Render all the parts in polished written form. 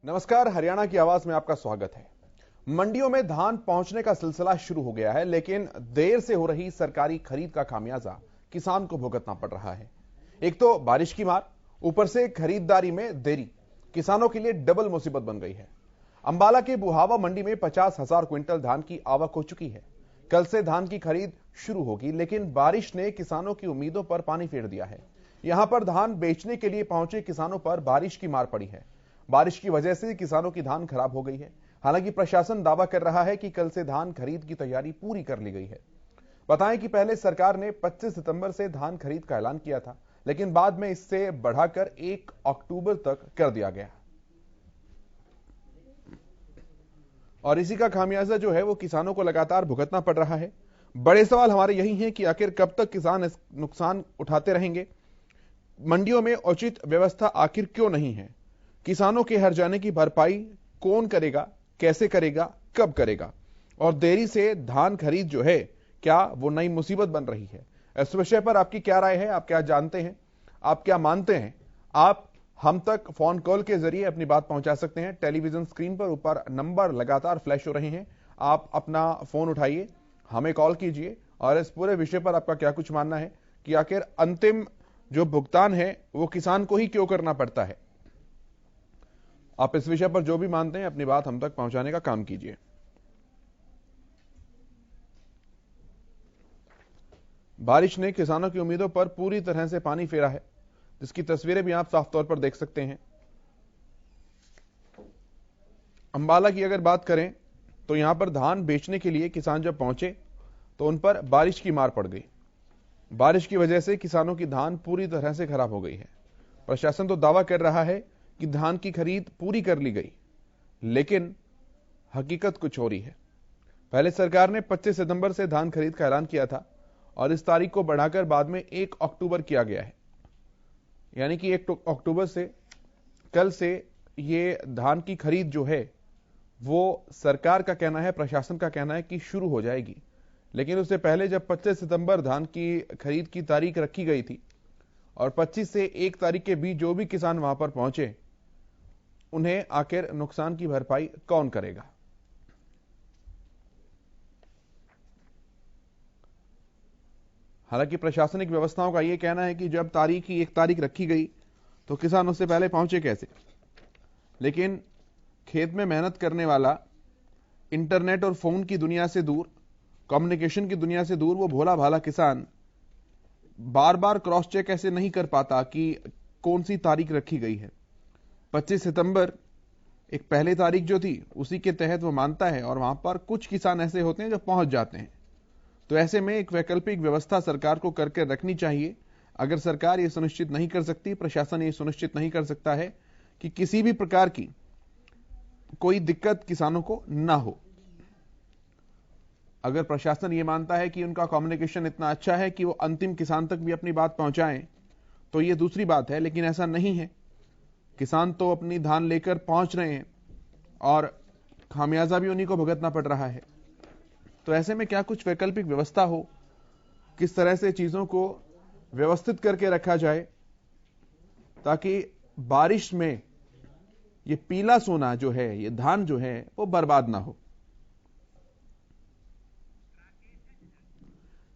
नमस्कार, हरियाणा की आवाज में आपका स्वागत है। मंडियों में धान पहुंचने का सिलसिला शुरू हो गया है, लेकिन देर से हो रही सरकारी खरीद का खामियाजा किसान को भुगतना पड़ रहा है। एक तो बारिश की मार, ऊपर से खरीदारी में देरी किसानों के लिए डबल मुसीबत बन गई है। अंबाला के बुहावा मंडी में 50,000 क्विंटल धान की आवक हो चुकी है। कल से धान की खरीद शुरू होगी, लेकिन बारिश ने किसानों की उम्मीदों पर पानी फेर दिया है। यहां पर धान बेचने के लिए पहुंचे किसानों पर बारिश की मार पड़ी है। बारिश की वजह से किसानों की धान खराब हो गई है। हालांकि प्रशासन दावा कर रहा है कि कल से धान खरीद की तैयारी पूरी कर ली गई है। बताएं कि पहले सरकार ने 25 सितंबर से धान खरीद का ऐलान किया था, लेकिन बाद में इससे बढ़ाकर 1 अक्टूबर तक कर दिया गया। और इसी का खामियाजा जो है वो किसानों को लगातार भुगतना पड़ रहा है। बड़े सवाल हमारे यही हैं कि आखिर कब तक किसान इस नुकसान उठाते रहेंगे। मंडियों में उचित व्यवस्था आखिर क्यों नहीं है। किसानों के हर जाने की भरपाई कौन करेगा, कैसे करेगा, कब करेगा, और देरी से धान खरीद जो है क्या वो नई मुसीबत बन रही है। इस विषय पर आपकी क्या राय है, आप क्या जानते हैं, आप क्या मानते हैं। आप हम तक फोन कॉल के जरिए अपनी बात पहुंचा सकते हैं। टेलीविजन स्क्रीन पर ऊपर नंबर लगातार फ्लैश हो रहे हैं, आप अपना फोन उठाइए, हमें कॉल कीजिए और इस पूरे विषय पर आपका क्या कुछ मानना है कि आखिर अंतिम जो भुगतान है वो किसान को ही क्यों करना पड़ता है। आप इस विषय पर जो भी मानते हैं अपनी बात हम तक पहुंचाने का काम कीजिए। बारिश ने किसानों की उम्मीदों पर पूरी तरह से पानी फेरा है, जिसकी तस्वीरें भी आप साफ तौर पर देख सकते हैं। अंबाला की अगर बात करें तो यहां पर धान बेचने के लिए किसान जब पहुंचे तो उन पर बारिश की मार पड़ गई। बारिश की वजह से किसानों की धान पूरी तरह से खराब हो गई है। प्रशासन तो दावा कर रहा है कि धान की खरीद पूरी कर ली गई, लेकिन हकीकत कुछ और ही है। पहले सरकार ने 25 सितंबर से धान खरीद का ऐलान किया था और इस तारीख को बढ़ाकर बाद में 1 अक्टूबर किया गया है। यानी कि 1 अक्टूबर से कल से ये धान की खरीद जो है वो सरकार का कहना है, प्रशासन का कहना है कि शुरू हो जाएगी। लेकिन उससे पहले जब 25 सितंबर धान की खरीद की तारीख रखी गई थी और 25 से 1 तारीख के बीच जो भी किसान वहां पर पहुंचे, उन्हें आखिर नुकसान की भरपाई कौन करेगा। हालांकि प्रशासनिक व्यवस्थाओं का यह कहना है कि जब तारीख की 1 तारीख रखी गई तो किसान उससे पहले पहुंचे कैसे। लेकिन खेत में मेहनत करने वाला, इंटरनेट और फोन की दुनिया से दूर, कम्युनिकेशन की दुनिया से दूर वो भोला भाला किसान बार बार क्रॉस चेक ऐसे नहीं कर पाता कि कौन सी तारीख रखी गई है। 25 सितंबर एक पहले तारीख जो थी उसी के तहत वो मानता है, और वहां पर कुछ किसान ऐसे होते हैं जो पहुंच जाते हैं। तो ऐसे में एक वैकल्पिक व्यवस्था सरकार को करके रखनी चाहिए। अगर सरकार ये सुनिश्चित नहीं कर सकती, प्रशासन ये सुनिश्चित नहीं कर सकता है कि किसी भी प्रकार की कोई दिक्कत किसानों को ना हो। अगर प्रशासन ये मानता है कि उनका कम्युनिकेशन इतना अच्छा है कि वो अंतिम किसान तक भी अपनी बात पहुंचाएं, तो ये दूसरी बात है, लेकिन ऐसा नहीं है। किसान तो अपनी धान लेकर पहुंच रहे हैं और खामियाजा भी उन्हीं को भुगतना पड़ रहा है। तो ऐसे में क्या कुछ वैकल्पिक व्यवस्था हो, किस तरह से चीजों को व्यवस्थित करके रखा जाए ताकि बारिश में ये पीला सोना जो है, ये धान जो है वो बर्बाद ना हो।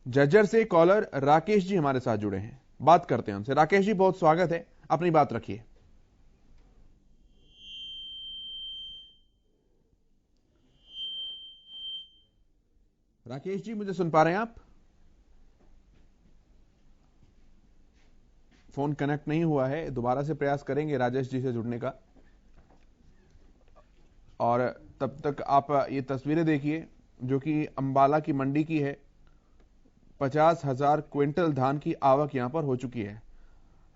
झज्जर से कॉलर राकेश जी हमारे साथ जुड़े हैं, बात करते हैं उनसे। राकेश जी, बहुत स्वागत है, अपनी बात रखिए। राकेश जी, मुझे सुन पा रहे हैं आप? फोन कनेक्ट नहीं हुआ है, दोबारा से प्रयास करेंगे राजेश जी से जुड़ने का। और तब तक आप ये तस्वीरें देखिए जो कि अंबाला की मंडी की है। 50,000 क्विंटल धान की आवक यहां पर हो चुकी है।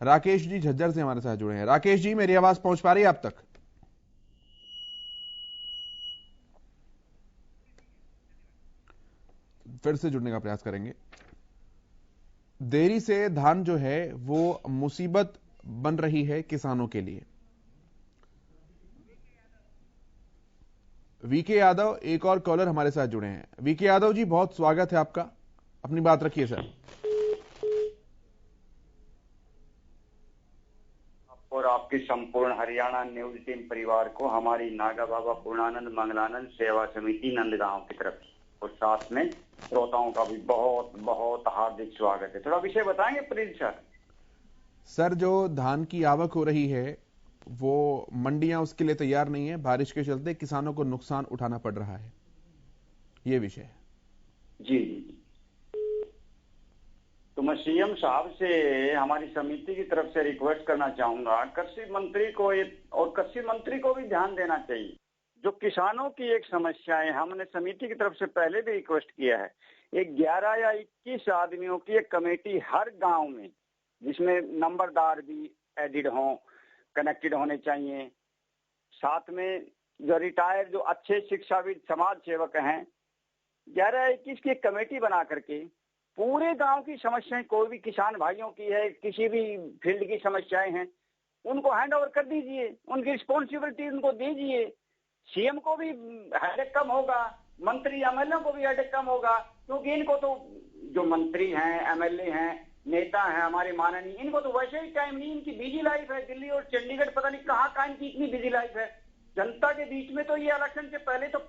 राकेश जी झज्जर से हमारे साथ जुड़े हैं। राकेश जी, मेरी आवाज पहुंच पा रही है आप तक? फिर से जुड़ने का प्रयास करेंगे। देरी से धान जो है वो मुसीबत बन रही है किसानों के लिए। वीके यादव एक और कॉलर हमारे साथ जुड़े हैं। वीके यादव जी, बहुत स्वागत है आपका, अपनी बात रखिए सर। और आप आपके संपूर्ण हरियाणा न्यूज टीम परिवार को हमारी नागा बाबा पूर्णानंद मंगलानंद सेवा समिति नंदगांव की तरफ और साथ में श्रोताओं का भी बहुत बहुत हार्दिक स्वागत है। थोड़ा विषय बताएंगे प्लीज सर। सर, जो धान की आवक हो रही है वो मंडियां उसके लिए तैयार नहीं है, बारिश के चलते किसानों को नुकसान उठाना पड़ रहा है, ये विषय है। जी जी। तो मैं सीएम साहब से हमारी समिति की तरफ से रिक्वेस्ट करना चाहूंगा, कृषि मंत्री को और कृषि मंत्री को भी ध्यान देना चाहिए। जो किसानों की एक समस्या है, हमने समिति की तरफ से पहले भी रिक्वेस्ट किया है, एक 11 या 21 आदमियों की एक कमेटी हर गांव में, जिसमें नंबरदार भी एडिड हों, कनेक्टेड होने चाहिए, साथ में जो रिटायर्ड जो अच्छे शिक्षाविद समाज सेवक हैं, 11 या 21 की एक कमेटी बना करके पूरे गांव की समस्याएं, कोई भी किसान भाइयों की है, किसी भी फील्ड की समस्याएं हैं, उनको हैंड ओवर कर दीजिए, उनकी रिस्पॉन्सिबिलिटी उनको दीजिए। सीएम को भी हेडेक कम होगा, मंत्री एमएलए को भी हेडेक कम होगा, क्योंकि इनको तो जो मंत्री हैं, एमएलए हैं, नेता हैं हमारे माननीय, इनको तो वैसे ही टाइम नहीं, इनकी बिजी लाइफ है। दिल्ली और चंडीगढ़ पता नहीं कहाँ इनकी इतनी बिजी लाइफ है। जनता के बीच में तो ये इलेक्शन से पहले तो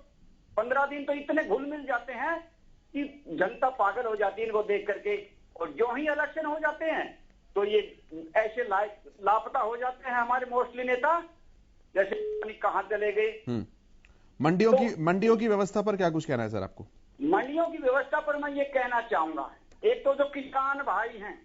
15 दिन तो इतने घुल मिल जाते हैं कि जनता पागल हो जाती है इनको देख करके, और जो ही इलेक्शन हो जाते हैं तो ये ऐसे लापता हो जाते हैं हमारे मोस्टली नेता, जैसे कहां चले गए। मंडियों की व्यवस्था पर क्या कुछ कहना है सर आपको? मंडियों की व्यवस्था पर मैं ये कहना चाहूंगा, एक तो जो किसान भाई हैं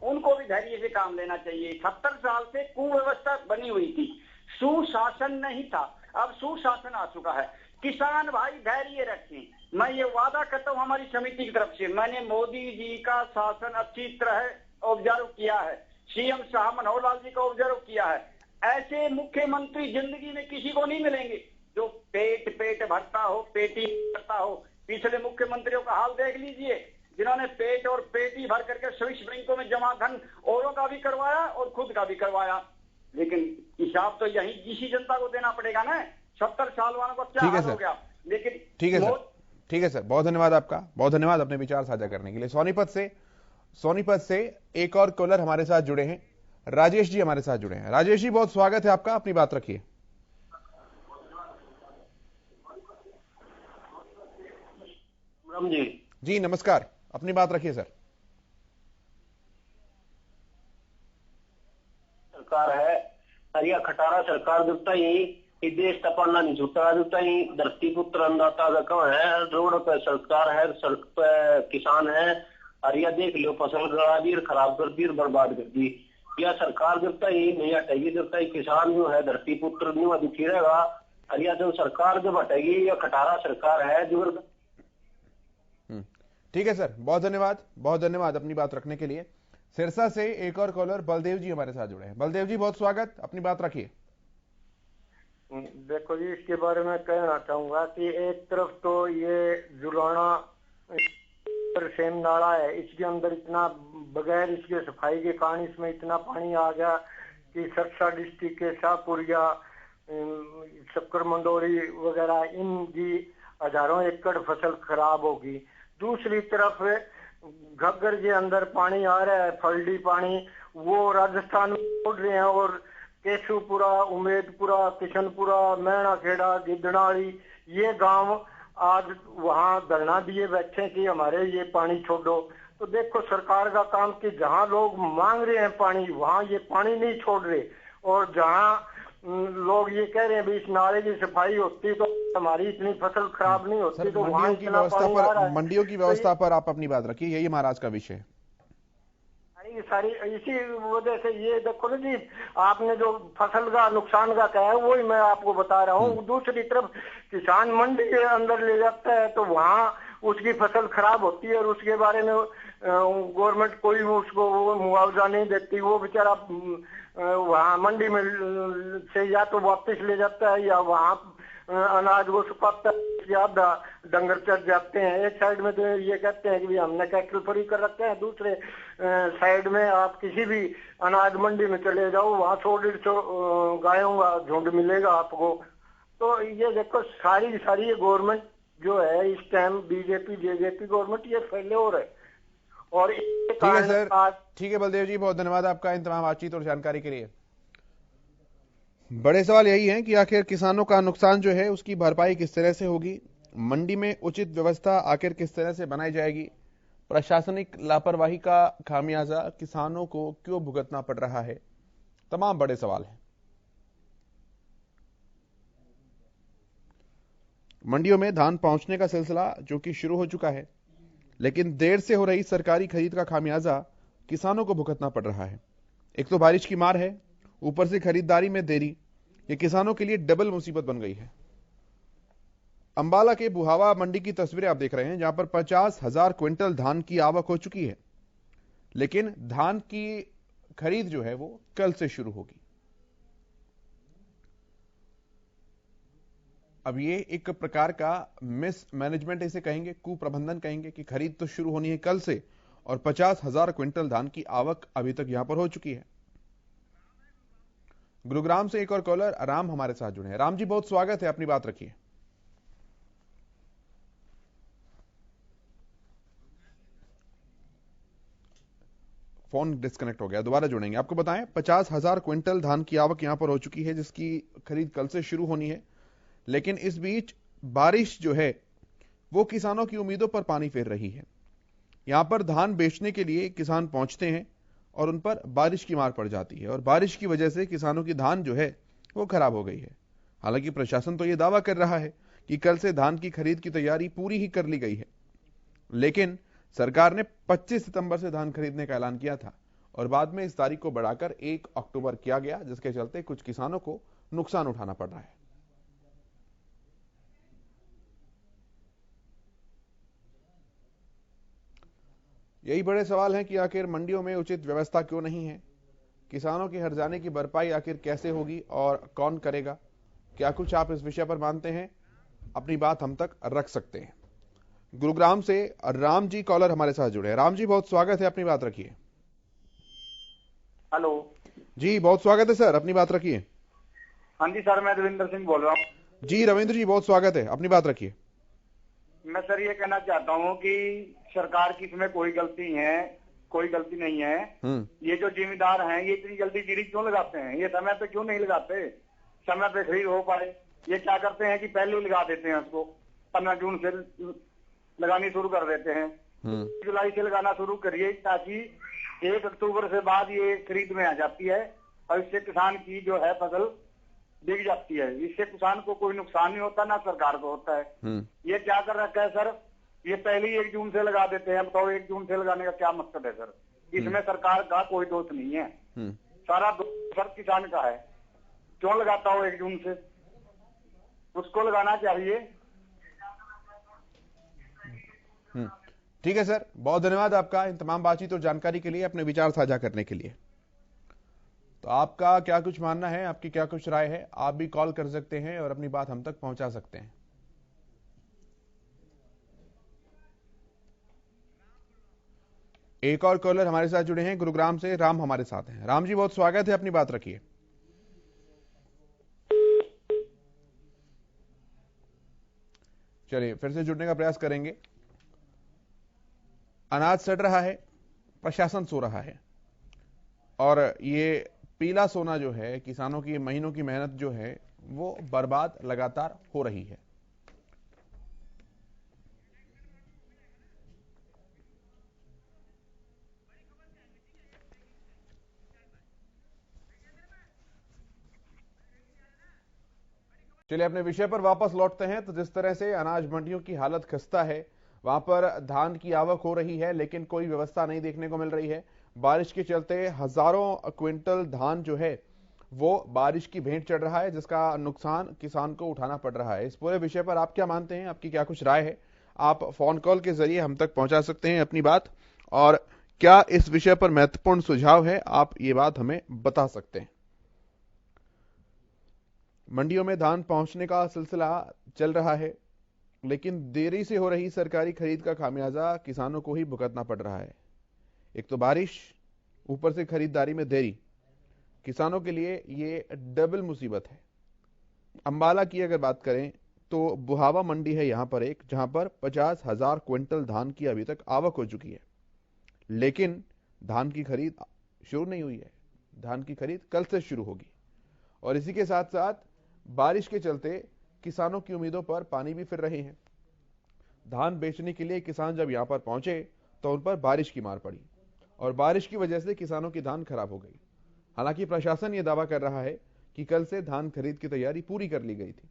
उनको भी धैर्य से काम लेना चाहिए। 70 साल से कुव्यवस्था बनी हुई थी, सुशासन नहीं था, अब सुशासन आ चुका है। किसान भाई धैर्य रखें। मैं ये वादा करता हूं हमारी समिति की तरफ से, मैंने मोदी जी का शासन अच्छी तरह ऑब्जर्व किया है, सीएम साहब मनोहर लाल जी का ऑब्जर्व किया है। ऐसे मुख्यमंत्री जिंदगी में किसी को नहीं मिलेंगे जो पेट भरता हो, पेटी भरता हो। पिछले मुख्यमंत्रियों का हाल देख लीजिए, जिन्होंने पेट और पेटी भर करके स्विस बैंकों में जमा धन औरों का भी करवाया और खुद का भी करवाया, लेकिन हिसाब तो यही इसी जनता को देना पड़ेगा ना। 70 साल वालों का क्या हाल हो गया। लेकिन ठीक है सर, बहुत धन्यवाद आपका, बहुत धन्यवाद अपने विचार साझा करने के लिए। सोनीपत से एक और कॉलर हमारे साथ जुड़े हैं, राजेश जी हमारे साथ जुड़े हैं। राजेश जी, बहुत स्वागत है आपका, अपनी बात रखिए। जी नमस्कार, अपनी बात रखिए सर। सरकार है हरिया खटारा सरकार देता ही देश तपाना नहीं छूटा देता ही, धरती पुत्र अन्नदाता का कौन है, रोड पे सरकार है, सड़क पे किसान है, हरिया देख लो फसल गड़ा दी, खराब कर दी, बर्बाद कर दी। यह सरकार देता ही नहीं हटेगी, देता ही किसान जो है धरती पुत्र न्यू दुखी रहेगा। हरिया जो सरकार जब हटेगी, यह खटारा सरकार है जो। ठीक है सर, बहुत धन्यवाद अपनी बात रखने के लिए। सिरसा से एक और कॉलर बलदेव जी हमारे साथ जुड़े हैं। बलदेव जी, बहुत स्वागत, अपनी बात रखिए। देखो जी, इसके बारे में कहना चाहूंगा कि एक तरफ तो ये जुलाना सेम नाला है, इसके अंदर इतना बगैर इसके सफाई के कारण इसमें इतना पानी आ गया कि सरसा डिस्ट्रिक्ट के शाहपुरिया, शक्कर मंडोरी वगैरह इनकी हजारों एकड़ फसल खराब होगी। दूसरी तरफ घग्गर के अंदर पानी आ रहा है, फल्डी पानी, वो राजस्थान में छोड़ रहे हैं, और केशुपुरा, उमेदपुरा, किशनपुरा, मैणाखेड़ा, गिद्धनाली, ये गांव आज वहां धरना दिए बैठे कि हमारे ये पानी छोड़ो। तो देखो सरकार का काम कि जहां लोग मांग रहे हैं पानी, वहां ये पानी नहीं छोड़ रहे, और जहां लोग ये कह रहे हैं भी इस नाले की सफाई होती तो हमारी इतनी फसल खराब नहीं होती। तो वहां मंडियों की व्यवस्था पर आप अपनी बात रखिए, यही महाराज का विषय है। सारी इसी वजह से ये देखो ना जी, आपने जो फसल का नुकसान का कहा है वही मैं आपको बता रहा हूँ। दूसरी तरफ किसान मंडी के अंदर ले जाता है तो वहाँ उसकी फसल खराब होती है और उसके बारे में गवर्नमेंट कोई उसको वो मुआवजा नहीं देती। वो बेचारा वहाँ मंडी में से या तो वापस ले जाता है या वहाँ अनाज को सुखाता है, या डंगर चढ़ जाते हैं। एक साइड में तो ये कहते हैं कि भी हमने कैटल फ्री कर रखे हैं, दूसरे साइड में आप किसी भी अनाज मंडी में चले जाओ, वहाँ 100-150 गायों का झुंड मिलेगा आपको। तो ये देखो सारी ये गवर्नमेंट जो है इस टाइम बीजेपी गवर्नमेंट ये फैले हो रहे। और ठीक है सर, ठीक है बलदेव जी, बहुत धन्यवाद आपका इन तमाम बातचीत और जानकारी के लिए। बड़े सवाल यही हैं कि आखिर किसानों का नुकसान जो है उसकी भरपाई किस तरह से होगी, मंडी में उचित व्यवस्था आखिर किस तरह से बनाई जाएगी, प्रशासनिक लापरवाही का खामियाजा किसानों को क्यों भुगतना पड़ रहा है, तमाम बड़े सवाल हैं। मंडियों में धान पहुंचने का सिलसिला जो कि शुरू हो चुका है, लेकिन देर से हो रही सरकारी खरीद का खामियाजा किसानों को भुगतना पड़ रहा है। एक तो बारिश की मार है, ऊपर से खरीदारी में देरी, ये किसानों के लिए डबल मुसीबत बन गई है। अंबाला के बुहावा मंडी की तस्वीरें आप देख रहे हैं, जहां पर 50,000 क्विंटल धान की आवक हो चुकी है, लेकिन धान की खरीद जो है वो कल से शुरू होगी। अब ये एक प्रकार का मिस मैनेजमेंट इसे कहेंगे, कुप्रबंधन कहेंगे कि खरीद तो शुरू होनी है कल से और 50,000 क्विंटल धान की आवक अभी तक यहां पर हो चुकी है। गुरुग्राम से एक और कॉलर राम हमारे साथ जुड़े हैं। राम जी, बहुत स्वागत है, अपनी बात रखिए। फोन डिस्कनेक्ट हो गया, दोबारा जुड़ेंगे। आपको बताएं, 50,000 क्विंटल धान की आवक यहां पर हो चुकी है, जिसकी खरीद कल से शुरू होनी है, लेकिन इस बीच बारिश जो है वो किसानों की उम्मीदों पर पानी फेर रही है। यहां पर धान बेचने के लिए किसान पहुंचते हैं और उन पर बारिश की मार पड़ जाती है और बारिश की वजह से किसानों की धान जो है वो खराब हो गई है। हालांकि प्रशासन तो ये दावा कर रहा है कि कल से धान की खरीद की तैयारी पूरी ही कर ली गई है, लेकिन सरकार ने 25 सितंबर से धान खरीदने का ऐलान किया था और बाद में इस तारीख को बढ़ाकर 1 अक्टूबर किया गया, जिसके चलते कुछ किसानों को नुकसान उठाना पड़ रहा है। यही बड़े सवाल हैं कि आखिर मंडियों में उचित व्यवस्था क्यों नहीं है, किसानों के हर्जाने की भरपाई आखिर कैसे होगी और कौन करेगा। क्या कुछ आप इस विषय पर मानते हैं, अपनी बात हम तक रख सकते हैं। गुरुग्राम से राम जी कॉलर हमारे साथ जुड़े हैं। राम जी, बहुत स्वागत है, अपनी बात रखिए। हेलो जी, बहुत स्वागत है सर, अपनी बात रखिए। हाँ जी सर, मैं रविंद्र सिंह बोल रहा हूँ। जी रविंद्र जी, बहुत स्वागत है, अपनी बात रखिए। मैं सर ये कहना चाहता हूँ कि सरकार की इसमें कोई गलती नहीं है। ये जो जिम्मेदार हैं ये इतनी जल्दी जीरी क्यों लगाते हैं, ये समय पे क्यों नहीं लगाते, समय पे खरीद हो पाए। ये क्या करते हैं कि पहले ही लगा देते हैं, उसको 15 जून से लगानी शुरू कर देते हैं। जुलाई से लगाना शुरू करिए ताकि 1 अक्टूबर से बाद ये खरीद में आ जाती है और इससे किसान की जो है फसल बिक जाती है। इससे किसान को कोई नुकसान नहीं होता, ना सरकार को होता है। ये क्या कर रखा है सर, ये पहले ही 1 जून से लगा देते हैं। बताओ 1 जून से लगाने का क्या मकसद है सर, इसमें सरकार का कोई दोष नहीं है, सारा दोष सर किसान का है। क्यों लगाता हो 1 जून से, उसको लगाना चाहिए। ठीक है सर, बहुत धन्यवाद आपका इन तमाम बातचीत और जानकारी के लिए, अपने विचार साझा करने के लिए। तो आपका क्या कुछ मानना है, आपकी क्या कुछ राय है, आप भी कॉल कर सकते हैं और अपनी बात हम तक पहुंचा सकते हैं। एक और कॉलर हमारे साथ जुड़े हैं, गुरुग्राम से राम हमारे साथ हैं। राम जी, बहुत स्वागत है, अपनी बात रखिए। चलिए फिर से जुड़ने का प्रयास करेंगे। अनाज सड़ रहा है, प्रशासन सो रहा है और ये पीला सोना जो है, किसानों की महीनों की मेहनत जो है वो बर्बाद लगातार हो रही है। चलिए अपने विषय पर वापस लौटते हैं। तो जिस तरह से अनाज मंडियों की हालत खस्ता है, वहां पर धान की आवक हो रही है लेकिन कोई व्यवस्था नहीं देखने को मिल रही है। बारिश के चलते हजारों क्विंटल धान जो है वो बारिश की भेंट चढ़ रहा है, जिसका नुकसान किसान को उठाना पड़ रहा है। इस पूरे विषय पर आप क्या मानते हैं, आपकी क्या कुछ राय है, आप फोन कॉल के जरिए हम तक पहुंचा सकते हैं अपनी बात, और क्या इस विषय पर महत्वपूर्ण सुझाव है, आप ये बात हमें बता सकते हैं। मंडियों में धान पहुंचने का सिलसिला चल रहा है, लेकिन देरी से हो रही सरकारी खरीद का खामियाजा किसानों को ही भुगतना पड़ रहा है। एक तो बारिश, ऊपर से खरीदारी में देरी, किसानों के लिए ये डबल मुसीबत है। अंबाला की अगर बात करें तो बुहावा मंडी है यहां पर एक, जहां पर 50,000 क्विंटल धान की अभी तक आवक हो चुकी है, लेकिन धान की खरीद शुरू नहीं हुई है। धान की खरीद कल से शुरू होगी और इसी के साथ साथ बारिश के चलते किसानों की उम्मीदों पर पानी भी फिर रहे हैं। धान बेचने के लिए किसान जब यहां पर पहुंचे तो उन पर बारिश की मार पड़ी और बारिश की वजह से किसानों की धान खराब हो गई। हालांकि प्रशासन यह दावा कर रहा है कि कल से धान खरीद की तैयारी पूरी कर ली गई थी,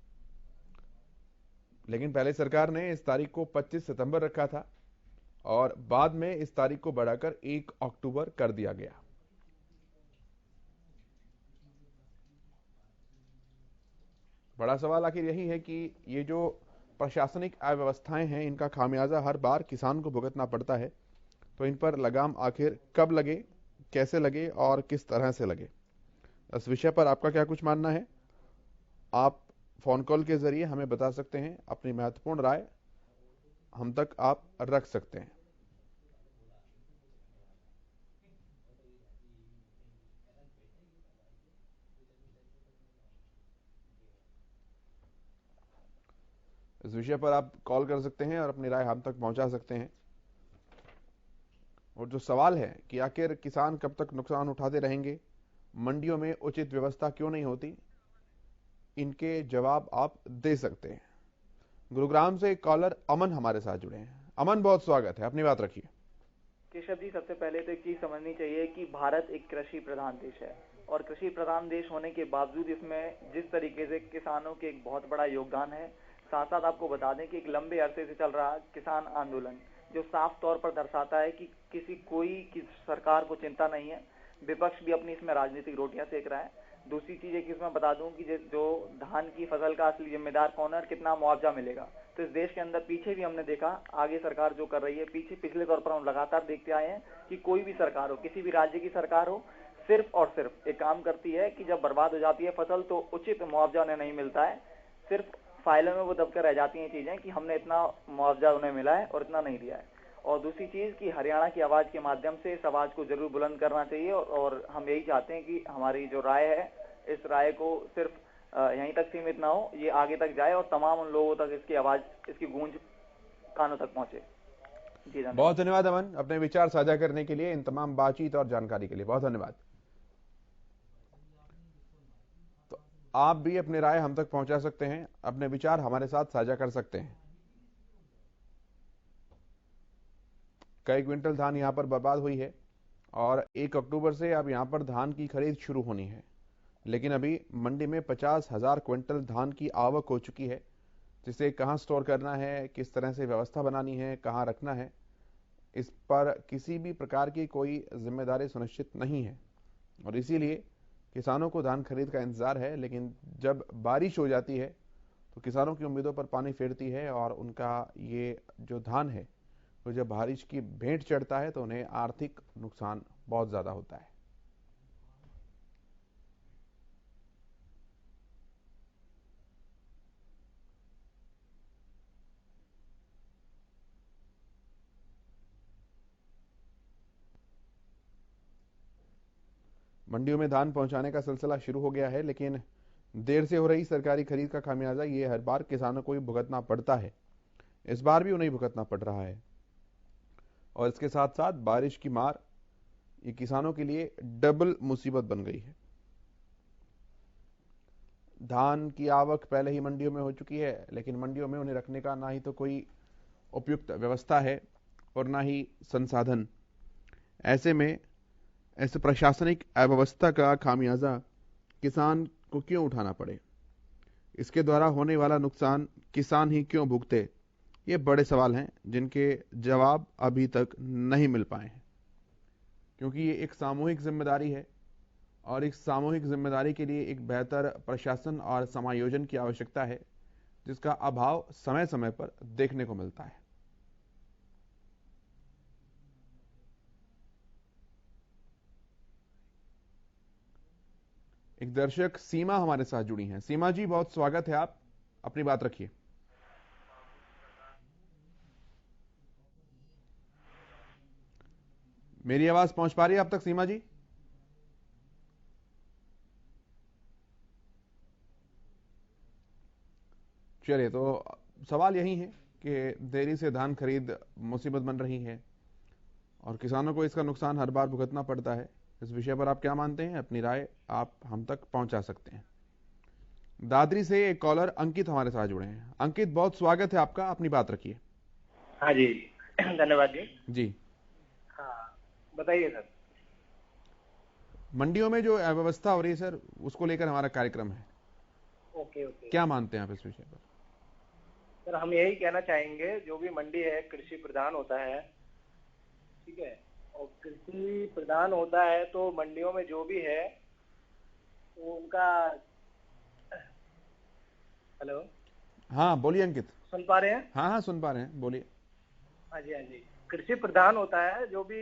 लेकिन पहले सरकार ने इस तारीख को 25 सितंबर रखा था और बाद में इस तारीख को बढ़ाकर 1 अक्टूबर कर दिया गया। बड़ा सवाल आखिर यही है कि ये जो प्रशासनिक अव्यवस्थाएं हैं, इनका खामियाजा हर बार किसान को भुगतना पड़ता है। तो इन पर लगाम आखिर कब लगे, कैसे लगे और किस तरह से लगे, इस विषय पर आपका क्या कुछ मानना है? आप फोन कॉल के जरिए हमें बता सकते हैं। अपनी महत्वपूर्ण राय हम तक आप रख सकते हैं। इस विषय पर आप कॉल कर सकते हैं और अपनी राय हम तक पहुंचा सकते हैं। और जो सवाल है कि आखिर किसान कब तक नुकसान उठाते रहेंगे, मंडियों में उचित व्यवस्था क्यों नहीं होती, इनके जवाब आप दे सकते हैं। गुरुग्राम से एक कॉलर अमन हमारे साथ जुड़े हैं। अमन, बहुत स्वागत है, अपनी बात रखिए। केशव जी, सबसे पहले तो एक चीज समझनी चाहिए कि भारत एक कृषि प्रधान देश है और कृषि प्रधान देश होने के बावजूद इसमें जिस तरीके से किसानों के एक बहुत बड़ा योगदान है, साथ साथ आपको बता दें कि एक लंबे अरसे से चल रहा किसान आंदोलन जो साफ तौर पर दर्शाता है कि की सरकार को चिंता नहीं है। विपक्ष भी अपनी इसमें राजनीतिक रोटियां सेक रहा है। दूसरी चीज एक इसमें बता दूं कि जो धान की फसल का असली जिम्मेदार कौन है और कितना मुआवजा मिलेगा। तो इस देश के अंदर पीछे भी हमने देखा, आगे सरकार जो कर रही है, पिछले तौर पर हम लगातार देखते आए हैं कि कोई भी सरकार हो, किसी भी राज्य की सरकार हो, सिर्फ और सिर्फ एक काम करती है कि जब बर्बाद हो जाती है फसल तो उचित मुआवजा उन्हें नहीं मिलता है। सिर्फ फाइलों में वो दबकर रह जाती हैं चीजें कि हमने इतना मुआवजा उन्हें मिला है और इतना नहीं दिया है। और दूसरी चीज कि हरियाणा की आवाज के माध्यम से इस आवाज को जरूर बुलंद करना चाहिए और हम यही चाहते हैं कि हमारी जो राय है, इस राय को सिर्फ यहीं तक सीमित ना हो, ये आगे तक जाए और तमाम उन लोगों तक इसकी आवाज, इसकी गूंज कानों तक पहुंचे। जी बहुत धन्यवाद अमन, अपने विचार साझा करने के लिए, इन तमाम बातचीत और जानकारी के लिए बहुत धन्यवाद। तो आप भी अपनी राय हम तक पहुंचा सकते हैं, अपने विचार हमारे साथ साझा कर सकते हैं। कई क्विंटल धान यहां पर बर्बाद हुई है और 1 अक्टूबर से अब यहां पर धान की खरीद शुरू होनी है, लेकिन अभी मंडी में 50,000 क्विंटल धान की आवक हो चुकी है, जिसे कहां स्टोर करना है, किस तरह से व्यवस्था बनानी है, कहां रखना है, इस पर किसी भी प्रकार की कोई जिम्मेदारी सुनिश्चित नहीं है। और इसीलिए किसानों को धान खरीद का इंतजार है, लेकिन जब बारिश हो जाती है तो किसानों की उम्मीदों पर पानी फेरती है और उनका ये जो धान है तो जब बारिश की भेंट चढ़ता है तो उन्हें आर्थिक नुकसान बहुत ज्यादा होता है। मंडियों में धान पहुंचाने का सिलसिला शुरू हो गया है, लेकिन देर से हो रही सरकारी खरीद का खामियाजा ये हर बार किसानों को ही भुगतना पड़ता है। इस बार भी उन्हें भुगतना पड़ रहा है और इसके साथ साथ बारिश की मार ये किसानों के लिए डबल मुसीबत बन गई है। धान की आवक पहले ही मंडियों में हो चुकी है, लेकिन मंडियों में उन्हें रखने का ना ही तो कोई उपयुक्त व्यवस्था है और ना ही संसाधन। ऐसे में ऐसे प्रशासनिक अव्यवस्था का खामियाजा किसान को क्यों उठाना पड़े, इसके द्वारा होने वाला नुकसान किसान ही क्यों भुगते, ये बड़े सवाल हैं जिनके जवाब अभी तक नहीं मिल पाए हैं। क्योंकि ये एक सामूहिक जिम्मेदारी है और इस सामूहिक जिम्मेदारी के लिए एक बेहतर प्रशासन और समायोजन की आवश्यकता है, जिसका अभाव समय समय पर देखने को मिलता है। एक दर्शक सीमा हमारे साथ जुड़ी हैं। सीमा जी, बहुत स्वागत है, आप अपनी बात रखिए। मेरी आवाज पहुंच पा रही है आप तक सीमा जी? चलिए, तो सवाल यही है कि देरी से धान खरीद मुसीबत बन रही है और किसानों को इसका नुकसान हर बार भुगतना पड़ता है। इस विषय पर आप क्या मानते हैं? अपनी राय आप हम तक पहुंचा सकते हैं। दादरी से एक कॉलर अंकित हमारे साथ जुड़े हैं। अंकित, बहुत स्वागत है आपका, अपनी बात रखिए। हाँ जी, धन्यवाद जी। जी हाँ, बताइए सर। मंडियों में जो अव्यवस्था हो रही है सर, उसको लेकर हमारा कार्यक्रम है। Okay okay. क्या मानते हैं आप इस विषय पर? सर, हम यही कहना चाहेंगे, जो भी मंडी है कृषि प्रधान होता है, ठीक है, और कृषि प्रधान होता है तो मंडियों में जो भी है तो उनका। हेलो, हाँ बोलिए अंकित। सुन पा रहे हैं? हाँ हाँ सुन पा रहे हैं, बोलिए। हाँ जी, हाँ जी। कृषि प्रधान होता है, जो भी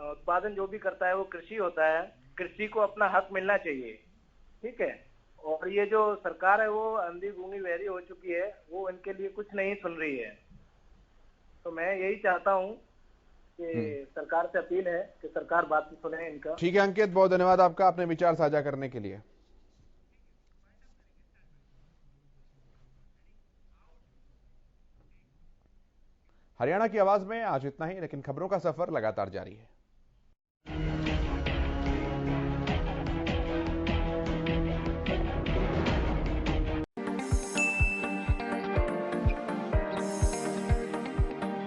उत्पादन जो भी करता है वो कृषि होता है। कृषि को अपना हक मिलना चाहिए, ठीक है। और ये जो सरकार है वो अंधी गूंगी बहरी हो चुकी है, वो इनके लिए कुछ नहीं सुन रही है। तो मैं यही चाहता हूँ कि सरकार से अपील है कि सरकार बात सुने इनका। ठीक है अंकित, बहुत धन्यवाद आपका अपने विचार साझा करने के लिए। हरियाणा की आवाज में आज इतना ही, लेकिन खबरों का सफर लगातार जारी है।